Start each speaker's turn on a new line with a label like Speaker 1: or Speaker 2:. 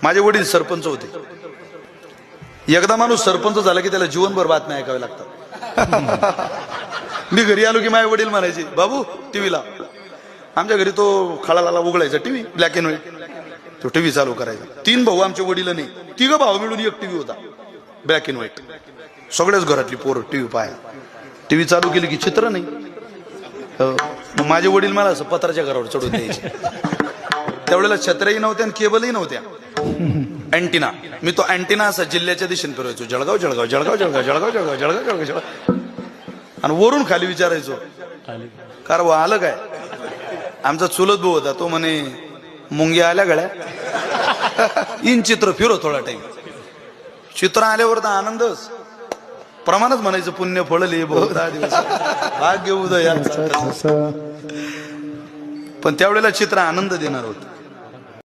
Speaker 1: माझे वडील सरपंच होते. एकदा माणूस सरपंच झाला की त्याला जीवनभर बातम्या ऐकाव्या लागतात. मी घरी आलो की माझे वडील म्हणायचे, बाबू टीव्ही लाव. आमच्या घरी तो खळाला उघडायचा टीव्ही, ब्लॅक अँड व्हाईट. तो टीव्ही चालू करायचा. 3 भाऊ आमचे वडील नाही, 3 भाऊ मिळून एक टीव्ही होता, ब्लॅक अँड व्हाईट. सगळ्याच घरातली पोरं टीव्ही पाहायला. टीव्ही चालू केली की चित्र नाही. माझे वडील मला असं पत्राच्या घरावर चढून द्यायचे. त्यावेळेला छत्र्याही नव्हत्या आणि केबलही नव्हत्या. अँटिना, मी तो अँटिना असा जिल्ह्याच्या दिशेने फिरवायचो, जळगाव जळगाव जळगाव जळगाव जळगाव जळगाव जळगाव जळगाव जळगाव, आणि वरून खाली विचारायचो, कार वा आलं काय. आमचा चुलत भाऊ होता, तो म्हणे मुंग्या आल्या गळ्या. इन चित्र फिरो थोडा टाइम. चित्र आल्यावर तर आनंदच प्रमाणच म्हणायचं, पुण्य फळले बहुधा दिवस भाग्य उदयाचा. पण त्यावेळेला चित्र आनंद देणार होतं.